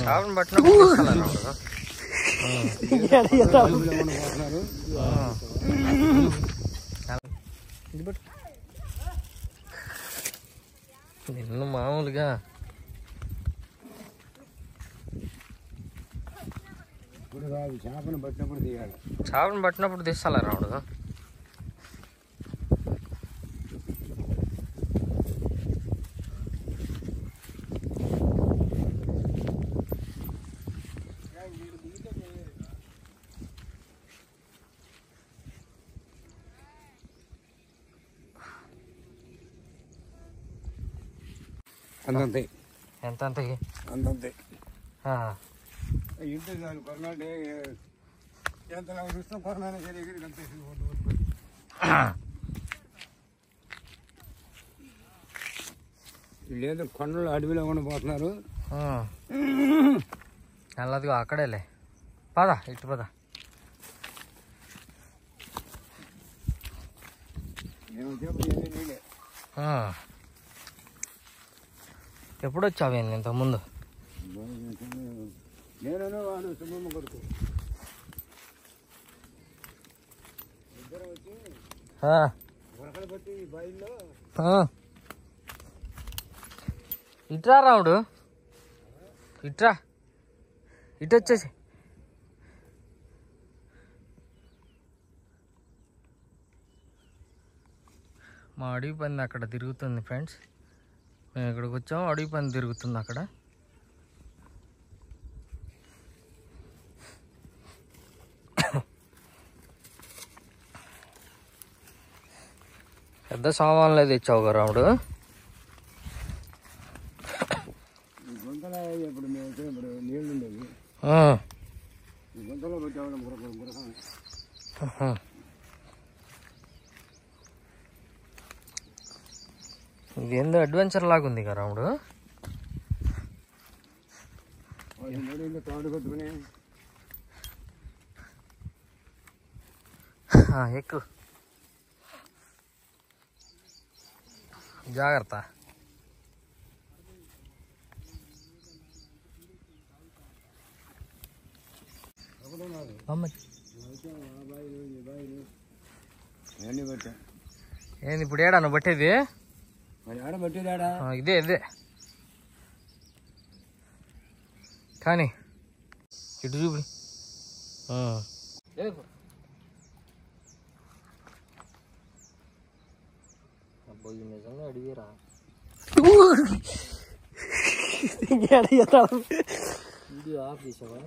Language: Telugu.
చేపను పట్టినప్పుడు నిన్ను మామూలుగా చేపను పట్టినప్పుడు తీయాలి. చేపను పట్టినప్పుడు తీస్తాలా రాముడు. అంతే ఎంత అంతకి అంతే ఇంటి కొరనాడే ఎంత చూస్తాం కొరనాడే సరే లేదు కొండలు అడవిలో కూడా పోతున్నారు. అల్లదిగో అక్కడేలే పద ఇటు పద. ఎప్పుడు వచ్చావు ఇంతకుముందు? నేను వాడు సుబ్బమ్మ కొడుకు ఇద్దరు వచ్చి వరకలు పట్టి బాయిల్లో. ఇట్రా రాముడు, ఇట్రా, ఇటు వచ్చేసి. మా అడవి పంది అక్కడ తిరుగుతుంది ఫ్రెండ్స్. మేము ఇక్కడికి వచ్చాము, అడవి పంది తిరుగుతుంది అక్కడ. పెద్ద సామాన్లు అయితే ఇచ్చావు రాముడు. ఇప్పుడు మేము ఇప్పుడు నీళ్ళు ఉండేవి గుంతలో పెట్టాము. ఇదేందో అడ్వెంచర్ లాగా ఉంది కదా రాముడు. తాడు కట్టుకుని ఎక్కు, జాగ్రత్త. ఏంది ఇప్పుడు ఏడా నువ్వు పట్టేది? ఇదే ఇదే కానీ ఇటు చూపి. అబ్బాయి నిజంగా అడిగిరా వీడియో ఆఫ్ చేసావా?